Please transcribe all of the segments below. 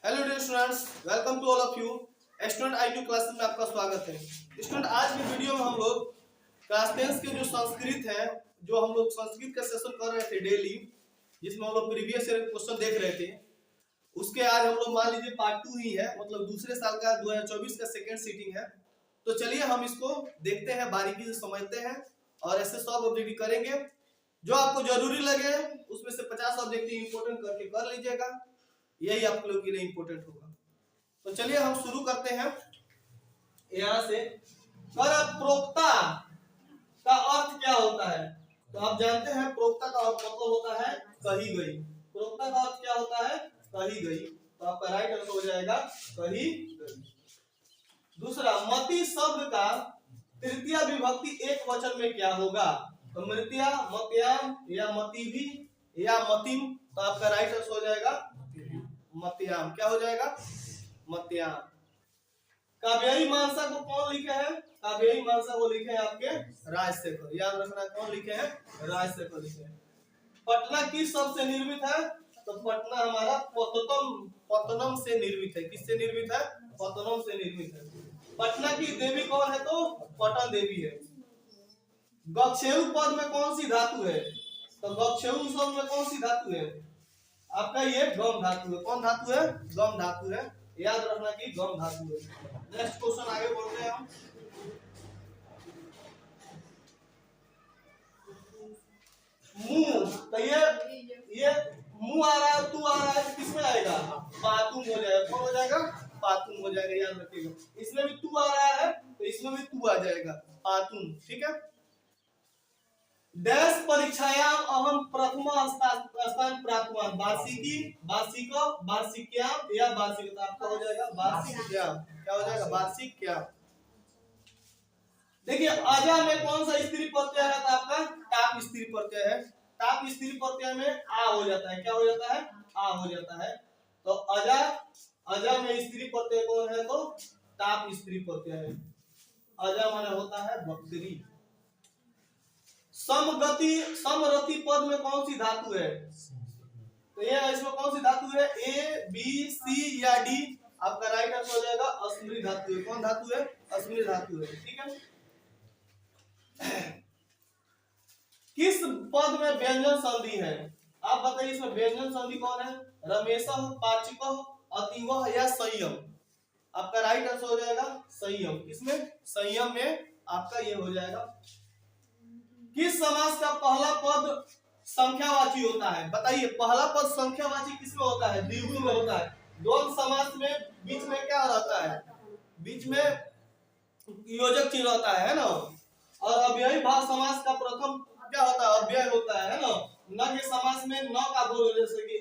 Hello dear students, welcome to all of you. Student IQ classes में आपका स्वागत है। स्टूडेंट, आज की वीडियो में हम लोग क्लास 10 के जो संस्कृत है, जो हम लोग संस्कृत का सेशन कर रहे थे डेली, जिसमें हम लोग प्रीवियस ईयर क्वेश्चन देख रहे थे, उसके आज हम लोग मान लीजिए पार्ट 2 ही है, मतलब दूसरे साल का 2024 का सेकेंड सीटिंग है। तो चलिए हम इसको देखते हैं, बारीकी से समझते हैं और ऐसे सब ऑब्जेक्टिव करेंगे। जो आपको जरूरी लगे उसमें से 50 ऑब्जेक्टिव इंपोर्टेंट करके कर लीजिएगा, यही आप लोग के लिए इंपोर्टेंट होगा। तो चलिए हम शुरू करते हैं यहां से। पर प्रोक्ता का अर्थ क्या होता है? तो आप जानते हैं प्रोक्ता का अर्थ मतलब होता है कही गई। प्रोक्ता का अर्थ क्या होता है? कही गई। तो आपका राइट आंसर हो जाएगा कही गई। दूसरा, मति शब्द का तृतीय विभक्ति एक वचन में क्या होगा? तो मृत्या, मत्याम या मतिभि या मतिम। तो आपका राइट आंसर हो जाएगा मत्याम। क्या हो जाएगा? मत्याम। काव्यायी मीमांसा को कौन लिखे हैं? काव्यायी मीमांसा को लिखे हैं आपके राजशेखर। याद रखना, कौन लिखे हैं? राजशेखर लिखे हैं। पटना किस शब्द से निर्मित है? तो पटना हमारा पतनम से निर्मित है। किससे निर्मित है? पतनम से निर्मित है। पटना की देवी कौन है? तो पटन देवी है। गक्षेरु पद में कौन सी धातु है? तो गक्षेरु शब्द में कौन सी धातु है? आपका ये गम धातु है। कौन धातु है? गम धातु है। याद रखना कि गम धातु है। नेक्स्ट क्वेश्चन आगे बढ़ते हैं हम। मुंह, तो ये मुंह आ रहा है, तू आ रहा है, तो किसमें आएगा? पातुम हो जाएगा। कौन हो जाएगा? पातुम हो जाएगा। याद रखिएगा, इसमें भी तू आ रहा है तो इसमें भी तू आ जाएगा, पातुम। ठीक है। डैश परीक्षायाम अहम प्रथम स्थान प्राप्तवान। वार्षिकी, वार्षिक, वार्षिक्याम या वार्षिक। तो आपका हो जाएगा वार्षिक्याम। क्या हो जाएगा? वार्षिक्याम। देखिए, अजा में कौन सा स्त्री प्रत्यय है? तो आपका टाप स्त्री प्रत्यय है। टाप स्त्री प्रत्यय में आ हो जाता है। क्या हो जाता है? आ हो जाता है। तो अजा, अजा में स्त्री प्रत्यय कौन है? तो टाप स्त्री प्रत्यय है। अजा माने होता है बकरी। समगति, समरति पद में कौन सी धातु है? तो ये इसमें कौन सी धातु है? ए, बी, सी या डी? आपका राइट आंसर हो जाएगा अश्मरी धातु है। कौन धातु है? अश्मरी धातु है। ठीक है। किस पद में व्यंजन संधि है? आप बताइए, इसमें व्यंजन संधि कौन है? रमेश, पाचिक, अतिवह या संयम? आपका राइट आंसर हो जाएगा संयम। इसमें संयम में आपका ये हो जाएगा। किस समास का पहला पद संख्यावाची होता है? बताइए, पहला पद संख्यावाची किसमें होता है? द्विगु में होता है। द्वंद्व समास में बीच में क्या रहता है? बीच में योजक चिन्ह होता है ना। और अव्ययी भाव समास का प्रथम क्या होता है? अव्यय होता है ना। न के समास में न का बोलो, जैसे कि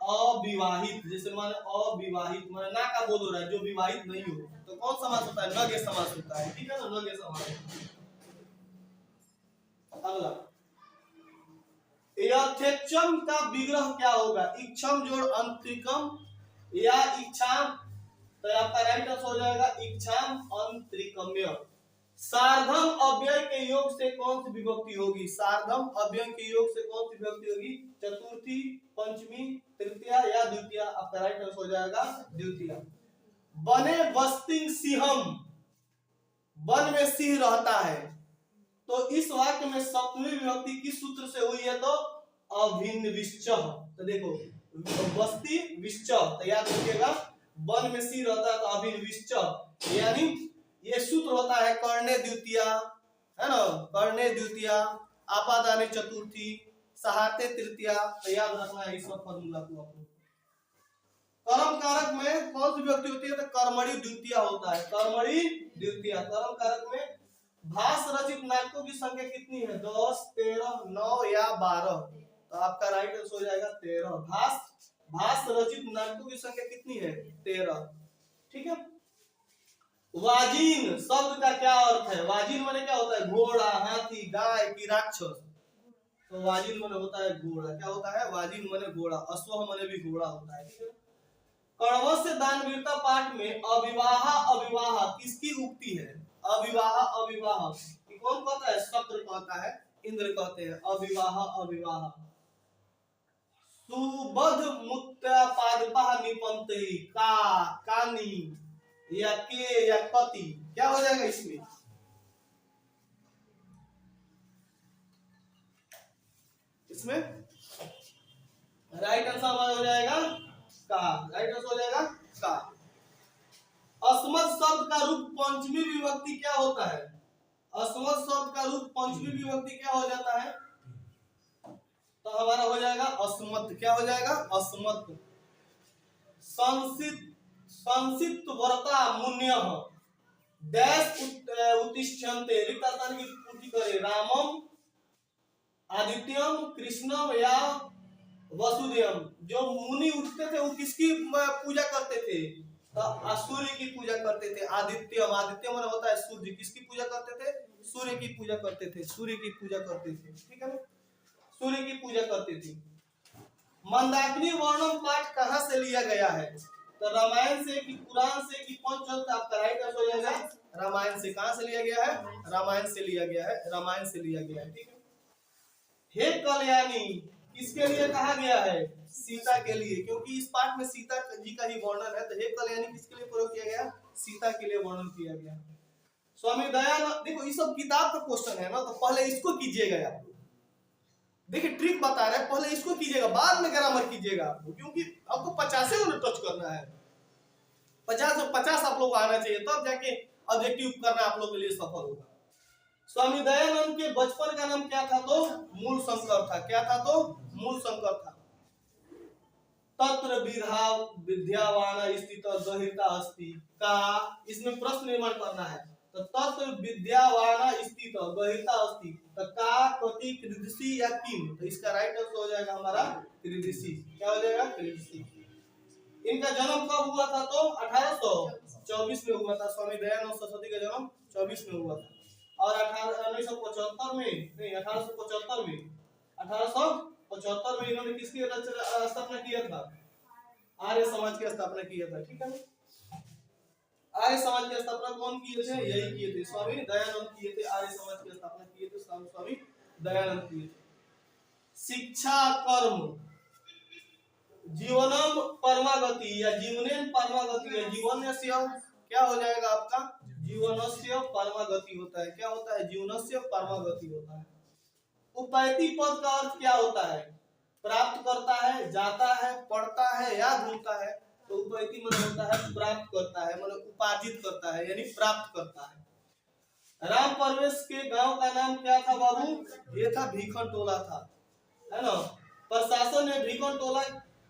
अविवाहित, जैसे माने अविवाहित माने ना का बोल हो रहा है, जो विवाहित नहीं हो, तो कौन समास होता है? न के समास होता है। ठीक है ना, न के समास। अगला, यथेक्षम का विग्रह क्या होगा? इक्षम जोड़ अंतरिकम या इच्छाम? तो आपका राइट आंसर हो जाएगा इच्छाम अंतरिकम्य। सार्धम अव्यय के योग से कौन सी विभक्ति होगी? सार्धम अव्यय के योग से कौन सी विभक्ति होगी? चतुर्थी, पंचमी, तृतीया या द्वितीया? आपका राइट आंसर हो जाएगा द्वितीया। बने बस्तिंग सिंहम, वन में सिंह रहता है। तो इस वाक्य में सप्तमी विभक्ति किस सूत्र से हुई है? तो अभिन्न विश्चः। तो देखो, बस्ती विश्चः, तो याद रखिएगा, वन में सिंह रहता है तो अभिन्न विश्चः, यानी ये सूत्र होता है कर्णे द्वितीया, है ना, कर्णे द्वितीया, आपादाने चतुर्थी, सहाते तृतीया। तो याद रखना है इस फॉर्मूला को आपको। कर्म कारक में कौन सी विभक्ति होती है? तो कर्मणि द्वितीया होता है। कर्मणि द्वितीया। कर्म कारक में भाष रचित नाटकों की संख्या कितनी है? 10, 13, 9 या 12? तो आपका राइट आंसर हो जाएगा 13। भाष रचित नाटकों की संख्या कितनी है? 13। ठीक है। वाजिन शब्द का क्या अर्थ है? वाजिन माने क्या होता है? घोड़ा, हाथी, गाय की राक्षस। तो वाजिन माने होता है घोड़ा। क्या होता है? वाजिन माने घोड़ा। अश्व माने भी घोड़ा होता है। ठीक है। कण्वस्य दानवीरता पाठ में अविवाह अविवाह किसकी उक्ति है? अविवाह अविवाह कौन कहता है? शब्द कहता है, इंद्र कहते हैं। अविवाह अविवाह। सुबध मुत्यापादपः निपंते, का, कानी या के या कति, क्या हो जाएगा इसमें? इसमें राइट आंसर हो जाएगा का, राइट आंसर हो जाएगा का। अस्मत् शब्द का रूप पंचमी विभक्ति क्या होता है? अस्मत् शब्द का रूप पंचमी विभक्ति क्या हो जाता है? तो हमारा हो जाएगा अस्मत्। क्या हो जाएगा? अस्मत्। संसित वर्ता मुन्यः डैश उत्तिष्ठन्ते, रिक्त स्थान की पूर्ति करे। रामम, आदित्यम, कृष्णम या वसुदेवम। जो मुनि उठते थे वो किसकी पूजा करते थे? तो सूर्य की पूजा करते थे। आदित्यम, आदित्य मन होता है सूर्य, किसकी पूजा करते थे? सूर्य की पूजा करते थे, सूर्य की पूजा करते थे, ठीक है ना, सूर्य की पूजा करते थे। मंदाकिनी वर्णम पाठ कहाँ से लिया गया है? तो रामायण से कि पुराण से कि पंचतंत्र? आपका राइट आंसर हो जाएगा रामायण से। कहाँ से लिया गया है? रामायण से लिया गया है, रामायण से लिया गया है, ठीक है। हे कल्याणी किसके लिए कहा गया है? सीता के लिए, क्योंकि इस पाठ में सीता जी का ही वर्णन है। तो हे कल्याणी किसके लिए प्रयोग किया गया? सीता के लिए वर्णन किया गया। स्वामी दयानंद, देखो ये सब किताब का क्वेश्चन है ना, तो पहले इसको कीजिएगा आप लोग। देखिए ट्रिक बता रहे हैं, पहले इसको कीजिएगा, बाद में ग्रामर कीजिएगा आप लोग, क्योंकि आपको 50 में टच करना है। 50 आप लोग आना चाहिए, तब जाके ऑब्जेक्टिव करना आप लोग के लिए सफल होगा। स्वामी दयानंद के बचपन का नाम क्या था? तो मूल शंकर था। क्या था? तो मूल शंकर था। तत्र विद्यावान स्थित गहिता अस्ति का, इसमें प्रश्न निर्माण करना है। तो तत्र विद्यावान स्थित गहिता अस्ति, तो का, कति, कृदृषि या किम? तो इसका राइट आंसर हो जाएगा हमारा कृदृषि। क्या हो जाएगा? कृदृषि। इनका जन्म कब हुआ था? तो 1824 में हुआ था। स्वामी दयानंद सरस्वती का जन्म 24 में हुआ था। और 1975 में नहीं, 1875 में 1875 में इन्होंने किसकी स्थापना किया था? आर्य समाज की स्थापना किया था, ठीक है। आर्य समाज की स्थापना कौन किए थे? यही किए थे, स्वामी दयानंद किए थे। आर्य समाज की स्थापना किए थे स्वामी दयानंद किए थे। शिक्षा कर्म जीवनम परमागति या जीवनेन परमागति है। जीवनस्य क्या हो जाएगा आपका? जीवनस्य परमागति होता है। क्या होता है? जीवनस्य परमागति होता है। उपैति पद का अर्थ क्या होता है? प्राप्त करता है, जाता है, पढ़ता है या ढूंढता है। तो उपैति मतलब होता है प्राप्त करता है, मतलब उपार्जित करता है, यानी प्राप्त करता है। राम परवेश के गांव का नाम क्या था बाबू? ये था भीखन टोला था, है ना। प्रशासन ने भीखन टोला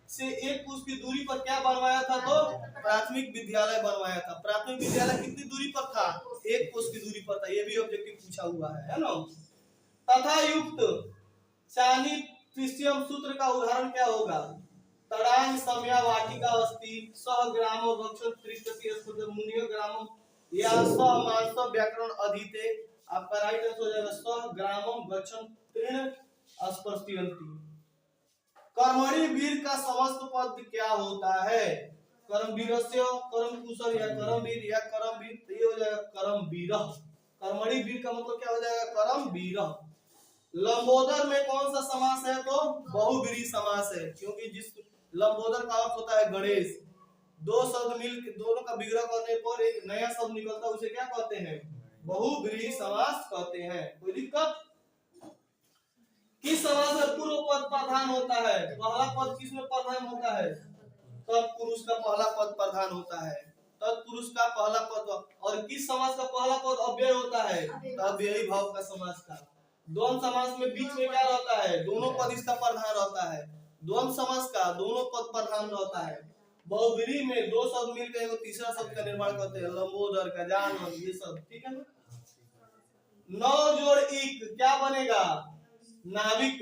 से 1 कोस की दूरी पर क्या बनवाया था? तो प्राथमिक विद्यालय बनवाया था। प्राथमिक विद्यालय कितनी दूरी पर था? 1 कोस की दूरी पर था। ये भी ऑब्जेक्टिव पूछा हुआ है ना। तथा युक्त चानी त्रिशियम सूत्र का उदाहरण क्या होगा? तड़ांग समया वाटिका अस्ति सह ग्रामो गच्छन् त्रिशति अस्पद मुनियो ग्रामम या सह मानस व्याकरण अधीते। आपका राइट आंसर हो जाएगा सह ग्रामम गच्छन् तृण स्पर्शयन्ति। कर्मणि वीर का समस्त पद क्या होता है? कर्मवीरस्य, कर्म कुशल या कर्मवीर या कर्मवीर। तो ये हो जाएगा कर्मवीरः। कर्मणि वीर का मतलब क्या हो जाएगा? कर्मवीरः। लंबोदर में कौन सा समास है? तो बहुव्रीहि समास है, क्योंकि जिस लंबोदर का अर्थ होता है गणेश। 2 शब्द मिल दोनों का विग्रह करने पर एक नया शब्द निकलता है, उसे क्या कहते हैं? बहुव्रीहि समास कहते हैं। कोई दिक्कत? किस समास में पूर्व पद प्रधान होता है? पहला पद किसमें प्रधान होता है? तत्पुरुष का पहला पद प्रधान होता है। तत्पुरुष का पहला पद। और किस समास का पहला पद अव्यय होता है? अव्ययी भाव का समास का। द्वंद्व समास में बीच में क्या रहता है? दोनों पद इसका प्रधान रहता है। द्वंद्व समास का दोनों पद प्रधान रहता है। बहुव्रीहि में 2 शब्द मिलकर एक तीसरा शब्द का निर्माण करते हैं, लंबोदर, गजानन, ये सब, ठीक है ना। 9 जोड़ इक क्या बनेगा? नाविक।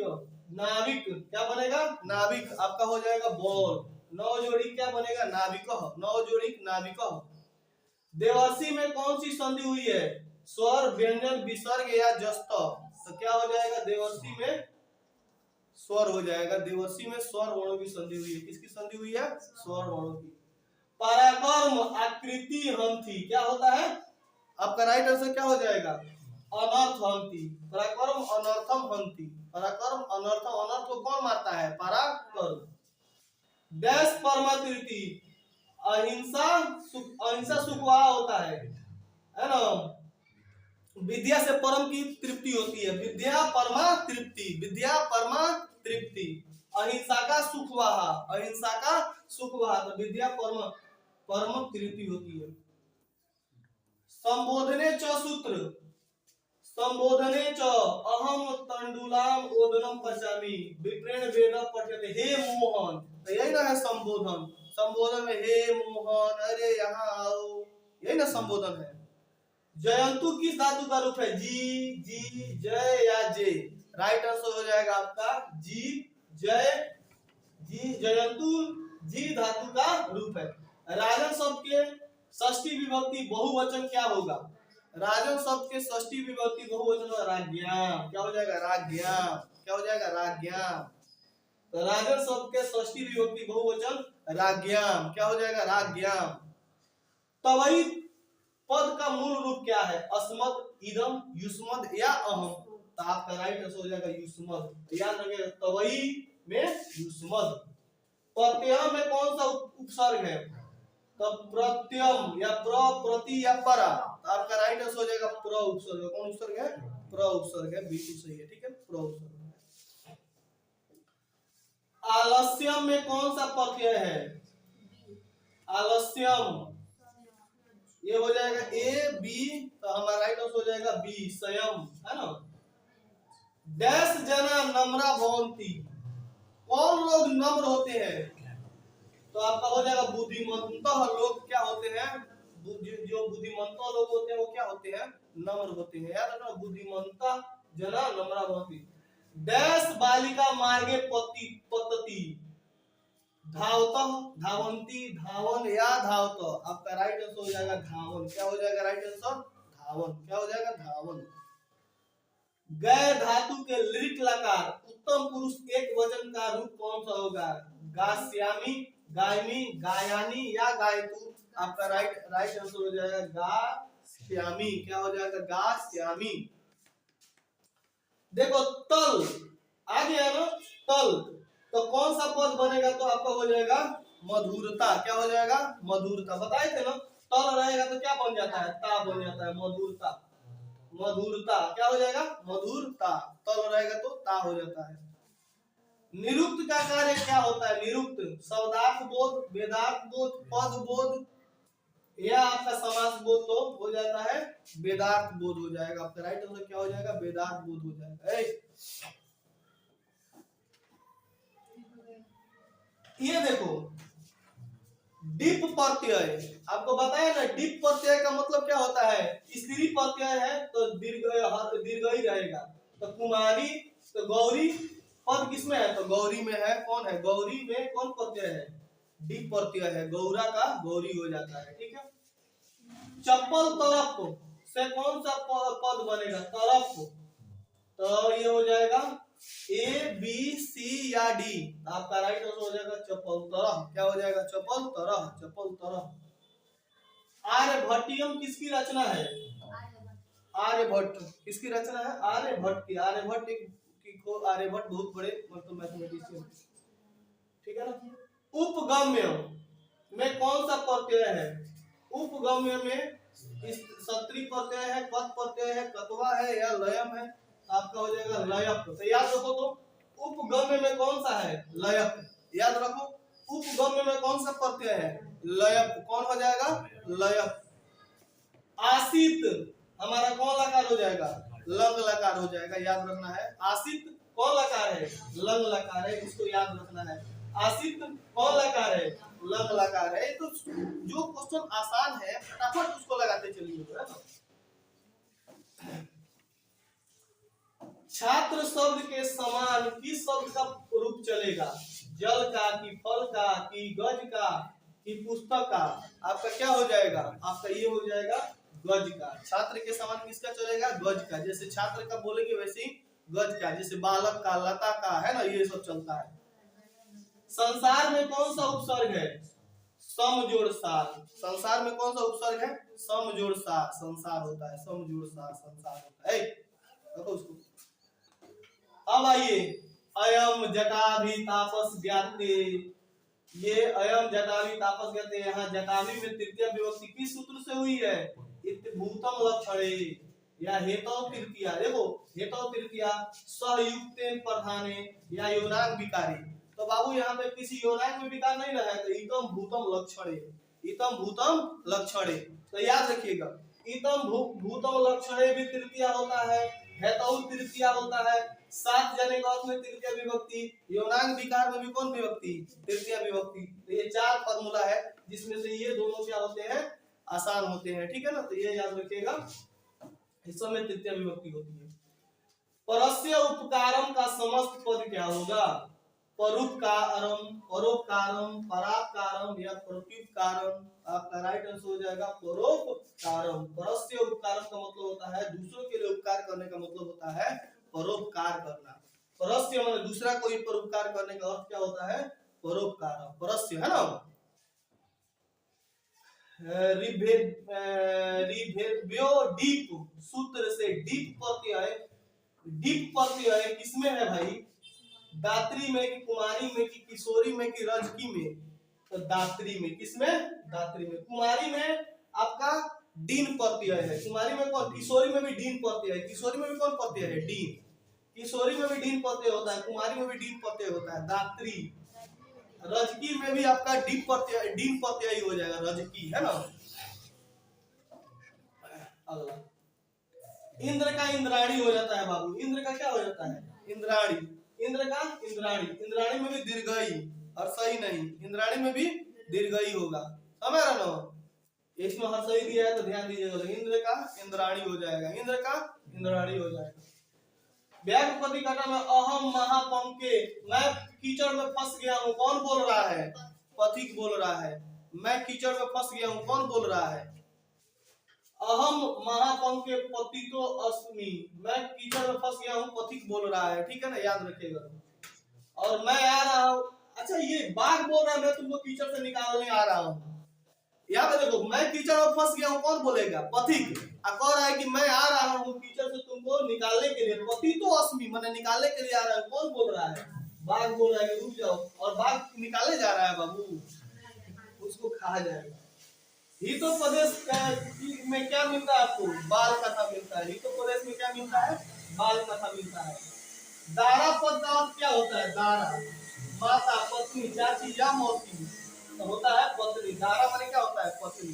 नाविक क्या बनेगा? नाविक। आपका हो जाएगा बॉल। 9 जोड़ी क्या बनेगा? नाविकः। 9 जोड़ी नाविकः। देवर्षि में कौन सी संधि हुई है? स्वर, व्यंजन, विसर्ग या जस्त। तो क्या हो जाएगा? देवर्षि में स्वर हो जाएगा। देवर्षि में स्वर वर्णों की संधि हुई है। किसकी संधि हुई है? स्वर वर्णों की। पराक्रम आकृति हंति क्या होता है? आपका राइट आंसर क्या हो जाएगा? अनर्थ हंति। पराक्रम अनर्थम हंति। पराक्रम अनर्थम। अनर्थ को कौन मारता है? पराक्रम। डैश परमा तृप्ति, अहिंसा अहिंसा सुखवाह होता है ना। विद्या से परम की तृप्ति होती है, विद्या परमा तृप्ति, विद्या परमा तृप्ति। अहिंसा का सुखवाह, अहिंसा का सुखवाह, तो विद्या परम परम तृप्ति होती है। संबोधने च सूत्र, संबोधने च अहम तंडुलाम ओदनम पचामी विप्रेण वेद पठ्यते। हे मोहन, तो यही ना है संबोधन। संबोधन में हे मोहन, अरे यहाँ आओ, यही ना संबोधन है। जयंतु किस धातु का रूप है? जी, जी, जय या जे। राइट आंसर हो जाएगा आपका जी, जय, जी। जयंतु जी धातु का रूप है। राजन शब्द के षष्ठी विभक्ति बहुवचन क्या होगा? राजन शब्द के षष्ठी विभक्ति बहुवचन राज्ञाम, क्या हो जाएगा? राज्ञाम, क्या हो जाएगा? राज्ञाम। तो राजन शब्द के षष्ठी विभक्ति बहुवचन राज्ञाम, क्या हो जाएगा? राज्ञाम। तवई पद का मूल रूप क्या है? अस्मद, इदम, युष्मद या अहम? तो आपका राइट आंसर हो जाएगा युष्मद। याद रखिएगा तवई में युष्मद। प्रत्यय में कौन सा उपसर्ग है? तो प्रत्यम या प्र, प्रति या परा, तो आपका राइट आंसर हो जाएगा प्र उपसर्ग। कौन उपसर्ग है? प्र उपसर्ग है, बिल्कुल सही है, ठीक है, प्र उपसर्ग। आलस्यम में कौन सा प्रत्यय है? आलस्यम, ये हो जाएगा ए बी, तो हमारा राइट आंसर हो जाएगा बी, स्वयं, है ना। डैश जना नम्रा भवंती, कौन लोग नम्र होते हैं? तो आपका हो जाएगा बुद्धिमंता लोग क्या होते हैं? जो बुद्धिमंता लोग होते हैं वो क्या होते हैं? नम्र होते हैं। याद रखना, बुद्धिमंता जना नम्रा भवंती। डैश बालिका मार्गे पतति धावतः धावंती धावन या धावत, आपका राइट आंसर हो जाएगा धावन, क्या हो जाएगा राइट आंसर? धावन, क्या हो जाएगा? धावन। गै धातु के लिट लकार उत्तम पुरुष एक वचन का रूप कौन सा होगा? गास्यामी, गायमी, गायानी या गायतु, आपका राइट आंसर हो जाएगा गास्यामी, क्या हो जाएगा? गास्यामी। देखो तल आ गया ना, तल, तो कौन सा पद बनेगा? तो आपका हो जाएगा मधुरता, क्या हो जाएगा? मधुरता। बताए थे ना, तल रहेगा तो क्या बन जाता है? ता बन जाता है, मधुरता, मधुरता, क्या हो जाएगा? मधुरता। तल रहेगा तो ता हो जाता है। निरुक्त का कार्य क्या होता है? निरुक्त शब्दार्थ बोध, वेदार्थ बोध, पद बोध या आपका समास बोध, तो हो जाता है वेदार्थ बोध हो जाएगा। आपका राइट आंसर क्या हो जाएगा? वेदार्थ बोध हो जाएगा। ये देखो डिप प्रत्यय, आपको बताया ना, डिप प्रत्यय का मतलब क्या होता है? स्त्री प्रत्यय है तो दीर्घ ही रहेगा। तो कुमारी, तो गौरी पद किसमें है? तो गौरी में है। कौन है? गौरी में कौन प्रत्यय है? डिप प्रत्यय है, गौरा का गौरी हो जाता है, ठीक है। चप्पल तरफ से कौन सा पद बनेगा? तरफ, तो ये हो जाएगा ए बी सी या डी, आपका राइट आंसर हो जाएगा चप्पल तरह, क्या हो जाएगा? चप्पल तरह, चप्पल तरह। आर्यभट्टियम किसकी रचना है? आर्यभट्ट किसकी रचना है? आर्यभट्ट की। आर्यभट्ट बहुत बड़े मतलब मैथमेटिशियन, ठीक है ना। उपगम्य में कौन सा प्रत्यय है? उपगम्य में सत्री प्रत्यय है, पद प्रत्यय है, कतवा है या लयम है? आपका हो जाएगा लयप। तो याद रखो, तो उपगम्य में कौन सा है? लयप। याद रखो, उपगम्य में कौन सा प्रत्यय है? लयप। कौन हो जाएगा? लयप। आसित हमारा कौन लकार हो जाएगा? लंग लकार हो जाएगा, याद रखना है। आसित कौन लकार है? लंग लकार है, इसको याद रखना है। आसित कौन लकार है? लंग लकार है। तो जो क्वेश्चन आसान है फटाफट उसको लगाते चलिए, है ना। छात्र शब्द के समान किस शब्द का रूप चलेगा? जल का, कि फल का, कि गज का, कि पुस्तक का? आपका क्या हो जाएगा? आपका ये हो जाएगा गज का। छात्र के समान किसका चलेगा? गज का। जैसे छात्र का बोलेंगे वैसे ही गज का, जैसे बालक का, लता का, है ना, ये सब चलता है। संसार में कौन सा उपसर्ग है? समजोड़ सार। संसार में कौन सा उपसर्ग है? समजोड़ सार। संसार होता है, समजोड़ सार, संसार होता है। देखो उसको। अब आइए, अयम जटाभि तापस व्याते ये अयम जटावी तापस कहते हैं। यहाँ जटावी में तृतीया विभक्ति किस सूत्र से हुई है? इत भूतम लक्षणे या हेतौ तृतीया। देखो हेतौ तृतीया सहयुक्तेन प्रधाने या योनांग विकारे। तो बाबू यहाँ पे किसी योनांग में विकार नहीं रहा है, तो इतम भूतम लक्षणे, इतम भूतम लक्षणे। तो याद रखिएगा इतम भूतम लक्षणे भी तृतीया होता है, हेतौ तृतीया होता है, सात जने का अर्थ में तृतीय विभक्ति, योनांग विकार में भी कौन विभक्ति? तृतीय विभक्ति। तो ये चार फार्मूला है जिसमें से ये दोनों क्या होते हैं? आसान होते हैं, ठीक है ना। तो ये याद रखिएगा, इस समय तृतीय विभक्ति होती है। परस्य उपकारम का समस्त पद क्या होगा? परोपकारम, परोपकारम, परापकारम या प्रत्युपकारम। आपका राइट आंसर हो जाएगा परोपकारम। परस्य उपकारम का मतलब होता है दूसरों के लिए उपकार करने का मतलब होता है परोपकार करना। परस्य मतलब दूसरा कोई परोपकार करने का अर्थ क्या होता है? परोपकार। परस्य है ना। रिभेव्यो डीप सूत्र से डीप प्रत्यय, डीप प्रत्यय किसमें है भाई? दात्री में कि कुमारी में कि किशोरी में कि रजकी में? तो दात्री में। किसमें? दात्री में। कुमारी में आपका डीन प्रत्यय है। कुमारी में कौन? किशोरी में भी डीन प्रत्यय है। किशोरी में भी कौन प्रत्यय है? डीन। किशोरी में भी डीन प्रत्यय होता है, कुमारी में भी डीन प्रत्यय होता है, दात्री। रजकी में भी आपका डीन प्रत्यय हो जाएगा, रजकी है ना। अगला इंद्र का इंद्राणी हो जाता है बाबू। इंद्र का क्या हो जाता है? इंद्राणी। इंद्र का इंद्राणी। इंद्राणी में भी दीर्घई और सही नहीं, इंद्राणी में भी दीर्घई होगा, समझ रहे ना। इसमें हर सही दिया है तो ध्यान दीजिएगा। इंद्र का इंद्राणी हो जाएगा, इंद्र का इंद्राणी हो जाएगा। व्यापपति कटा में अहम महापंके, मैं कीचड़ में फंस गया हूँ, कौन बोल रहा है? पथिक बोल रहा है। मैं कीचड़ में फंस गया हूँ, कौन बोल रहा है? अहम महापंके पतितो अस्मि, मैं कीचड़ में फंस गया हूँ, पथिक बोल रहा है, ठीक है ना, याद रखिएगा। और मैं आ रहा हूँ, अच्छा ये बाघ बोल रहा है मैं तुमको कीचड़ से निकालने आ रहा हूँ। यहाँ पे देखो मैं कीचड़ में फंस गया हूँ, कौन बोलेगा? पथिक। कह रहा है कि मैं आ रहा हूँ कीचड़ से तुमको निकालने के लिए, पतितो अस्मि मैंने निकालने के लिए आ रहा हूँ, कौन बोल रहा है? बाघ बोल रहा है रुक जाओ, और बाघ निकाले जा रहा है बाबू, उसको खा जाएगा। हितोपदेश में क्या मिलता है आपको? बाल कथा मिलता है। हितोपदेश में क्या मिलता है? बाल कथा मिलता है। दारा पद का अर्थ क्या होता है? दारा माता, पत्नी, चाची या मौसी, तो होता है पत्नी। दारा माने क्या होता है? पत्नी।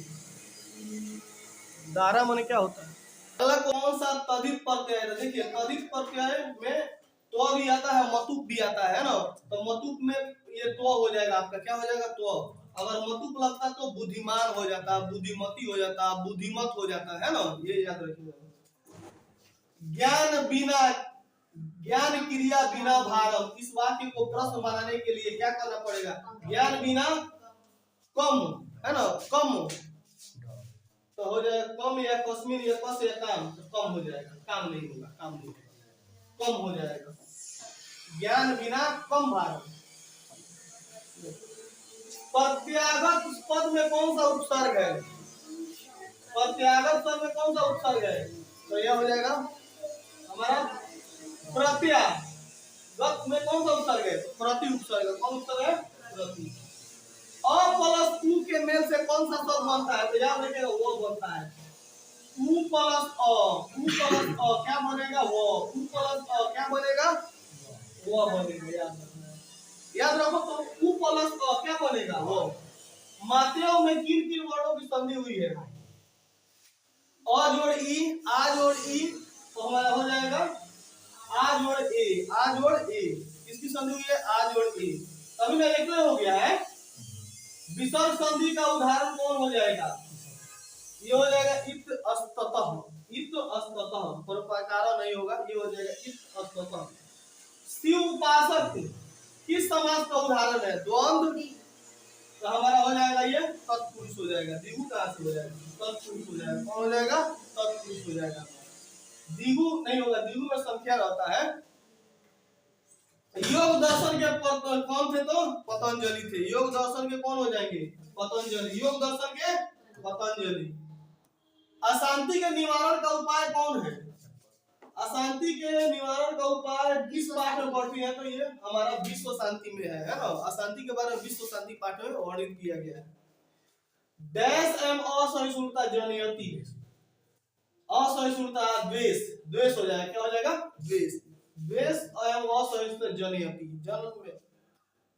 दारा माने क्या होता है? अगला कौन सा तद्धित प्रत्यय है? देखिए तद्धित प्रत्यय में तो भी आता है, मतुप भी आता है ना। तो मतुप में ये तो हो जाएगा आपका, क्या हो जाएगा? तो। अगर मतुप लगता तो बुद्धिमान हो जाता, बुद्धिमती हो जाता, बुद्धिमत हो जाता है ना, ये याद रखिएगा। ज्ञान बिना, ज्ञान क्रिया बिना भारम, इस वाक्य को प्रश्न बनाने के लिए क्या करना पड़ेगा? ज्ञान बिना कम, है ना, कम तो हो जाएगा कम, या कश्मीर या कस या काम, तो कम हो जाएगा, काम नहीं होगा, काम नहीं होगा, कम हो जाएगा। ज्ञान बिना कम भारम। प्रत्यागत पद में कौन सा उपसर्ग है? प्रत्यागत पद में कौन सा उपसर्ग है? तो यह हो जाएगा हमारा प्रत्यागत में कौन सा उपसर्ग है? प्रति उपसर्ग। कौन उपसर्ग है? प्रति। अ प्लस उ के मेल से कौन सा शब्द बनता है? तो याद रखिएगा वो बनता है। उ प्लस अ, उ प्लस अ क्या बनेगा? वो। उ प्लस अ क्या बनेगा? वो बनेगा, याद रखना। याद रखो तो उ प्लस अ क्या बनेगा? वो। मात्रा में किन किन वर्णों की संधि हुई है? अ जोड़ ई, आ जोड़ ई, तो हमारा हो जाएगा आ जोड़ ए, आ जोड़ ए। किसकी संधि हुई है? आ जोड़ ए। तभी ना एक हो गया है। विसर्ग संधि का उदाहरण कौन हो जाएगा? ये हो जाएगा इत अस्ततः, इत अस्ततः, परोपकार नहीं होगा, ये हो जाएगा इत अस्ततः। शिव उपासक किस समास का उदाहरण है? द्वंद्व। तो हमारा हो जाएगा ये तत्पुरुष हो जाएगा। दिगु कहां से हो जाएगा? तत्पुरुष हो जाएगा। कौन हो जाएगा? तत्पुरुष हो जाएगा। दिगु नहीं होगा, दिगु में संख्या रहता है। योग दर्शन के कौन थे? तो पतंजलि थे। योग दर्शन के कौन हो जाएंगे? पतंजलि। योग दर्शन के पतंजलि। अशांति के निवारण का उपाय कौन है? अशांति के निवारण का उपाय किस पाठ में पढ़ती है? तो ये हमारा विश्व शांति में है ना। अशांति के बारे में विश्व शांति पाठ में वर्णित किया गया है। डैश एम असहिष्णुता जनयति, असहिष्णुता द्वेष, द्वेष हो जाएगा, क्या हो जाएगा? द्वेष, द्वेष एवं असहिष्णुता जनयति, जन्म में।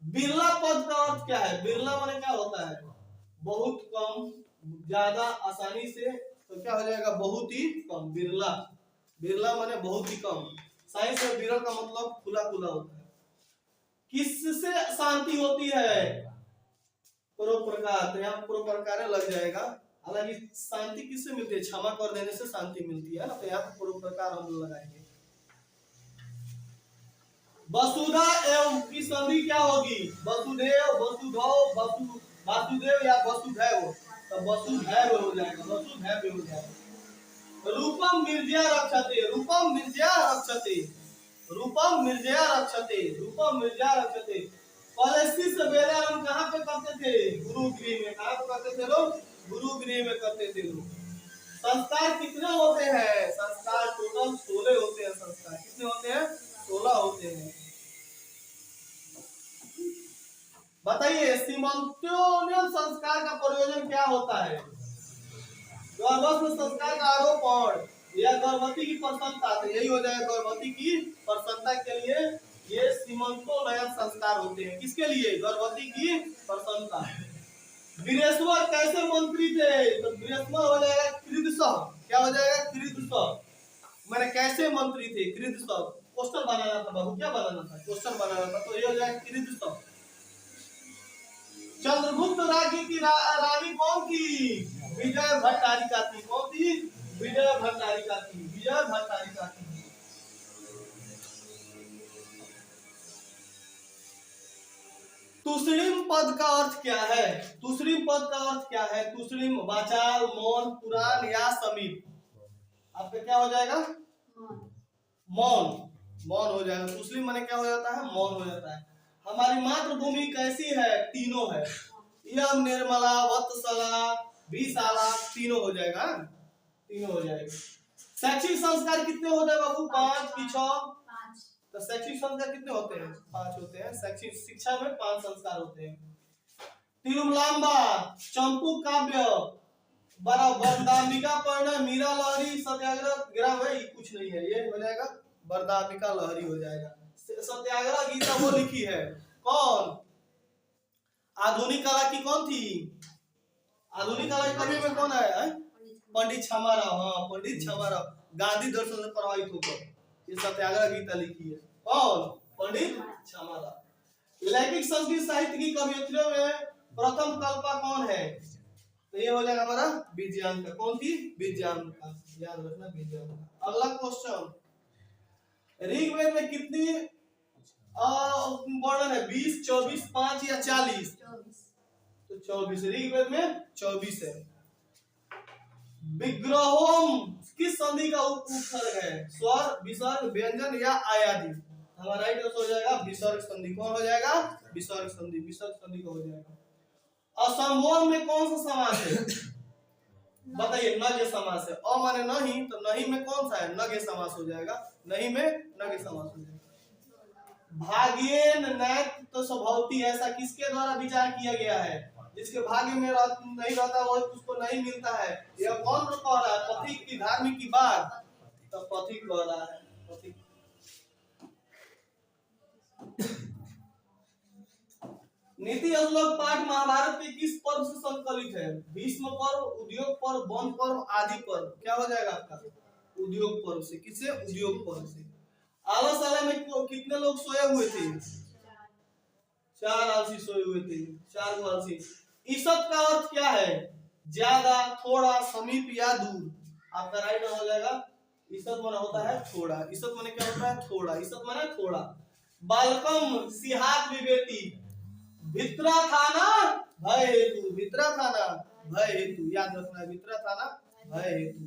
बिरला पद का अर्थ क्या है? बिरला माने क्या होता है? बहुत कम, ज्यादा, आसानी से, तो क्या हो जाएगा? बहुत ही कम, बिरला। बिरला माने बहुत ही कम। साइंस में बिरल का मतलब खुला खुला होता है। किससे शांति होती है? परोपकार, तो यहाँ परोपकार लग जाएगा। हालांकि शांति किससे मिलती है? क्षमा कर देने से शांति मिलती है ना, तो यहाँ पर परोपकार हम लगाएंगे। वसुधा एवं की संधि क्या होगी? वसुदेव, वसुधौ, वासुदेव या वसुधैव, तो वसुधैव हो जाएगा, वसुधैव हो जाएगा। रूपम मिर्जया रक्षते, रूपम मिर्जया रक्षते, रूपम मिर्जया रक्षते, रूपम मिर्जया रक्षते। कॉलेज से बेरा हम कहाँ पे करते थे? गुरुगृह में। कहाँ पे करते थे लोग? गुरुगृह में करते थे लोग। संस्कार कितने होते हैं? संस्कार टोटल 16 होते हैं। संस्कार कितने होते हैं? 16 होते हैं। बताइए सीमंत्योनियन संस्कार का प्रयोजन क्या होता है? गर्भस्थ संस्कार का आरोपण या गर्भवती की प्रसन्नता, तो यही हो जाएगा गर्भवती की प्रसन्नता के लिए ये सीमंतोनयन संस्कार होते हैं। किसके लिए? गर्भवती की प्रसन्नता। वीरेश्वर कैसे मंत्री थे? तो वीरेश्वर हो जाएगा कृदसह, क्या हो जाएगा? कृदसह मैंने कैसे मंत्री थे? कृदसह। क्वेश्चन बनाना था बाबू, क्या बनाना था? क्वेश्चन बनाना था, तो ये हो जाएगा कृदसह। चंद्रगुप्त राज्य की रानी कौन थी? विजय भट्टारिका थी। कौन थी? विजय भट्टारिका थी, विजय भट्टारिका थी। तुसड़ीम पद का अर्थ क्या है? तुसड़ीम पद का अर्थ क्या है? तुसड़ीम वाचाल, मौन, पुराण या समीप। आपका क्या हो जाएगा? मौन, मौन हो जाएगा। तुसड़ीम माने क्या हो जाता है? मौन हो जाता है। हमारी मातृभूमि कैसी है? तीनों है। यम, निर्मला, वत्सला, विशाला, तीनों हो जाएगा, तीनों हो जाएगा। शैक्षिक संस्कार कितने होते हैं बाबू? 5 की 6? तो शैक्षिक संस्कार कितने होते हैं? 5 होते हैं। शैक्षिक शिक्षा में 5 संस्कार होते हैं। तिरुमलांबा, चंपू काव्य, वरदाम्बिका पर्ण, मीरा लहरी, सत्याग्रह गिरा, भाई कुछ नहीं है, ये हो जाएगा वरदाम्बिका लहरी हो जाएगा। सत्याग्रह गीता वो लिखी है कौन? आधुनिक कला की कौन थी? आधुनिक कला कवि में कौन है? पंडित छमाराव। हाँ, पंडित छमाराव गांधी दर्शन से प्रभावित होकर ये सत्याग्रह गीता लिखी है। कौन? पंडित छमाराव। लैंगिक संस्कृत साहित्य की कवियत्रियों में प्रथम कल्पा कौन है? तो ये हो जाएगा हमारा विजयांका। कौन थी? विजयांका, याद रखना विजयांका। अगला क्वेश्चन, ऋग्वेद में कितनी वर्णन है? 20, 24, 5 या 40? तो 24, ऋग्वेद में 24 है। विग्रहोम किस संधि का उपसर्ग है? स्वर, विसर्ग, व्यंजन या आयादि? हमारा राइट आंसर हो जाएगा विसर्ग संधि। कौन हो जाएगा? विसर्ग संधि, विसर्ग संधि का हो जाएगा। असंभव में कौन सा समास है? बताइए। नग्य समास है। अ माने नहीं, तो नहीं में कौन सा है? नग्य समास हो जाएगा। नहीं में नग्य समास हो जाएगा। भाग्येन नैत तो स्वभावती, ऐसा किसके द्वारा विचार किया गया है? जिसके भाग्य में नहीं रहता वो उसको नहीं मिलता है। यह कौन कह रहा है? पथिक की धार्मिक की बात? तो पथिक कह रहा है, पथिक। नीति श्लोक पाठ महाभारत के किस पर्व से संकलित है? भीष्म पर्व, उद्योग पर्व, वन पर्व, आदि पर्व। क्या हो जाएगा आपका? उद्योग पर्व से। किससे? उद्योग पर्व से। आलस आलय में कितने लोग सोए हुए थे? 4 आलसी सोए हुए थे, 4 आलसी। ईसत का अर्थ क्या है? ज्यादा, थोड़ा, समीप या दूर? आपका राइट हो जाएगा ईसत माने होता है थोड़ा। ईसत माने क्या होता है? थोड़ा। ईसत माने थोड़ा। बालकम सिहात विवेती, भित्रा थाना भय हेतु, भित्रा थाना भय हेतु, याद रखना है भित्रा थाना भय हेतु।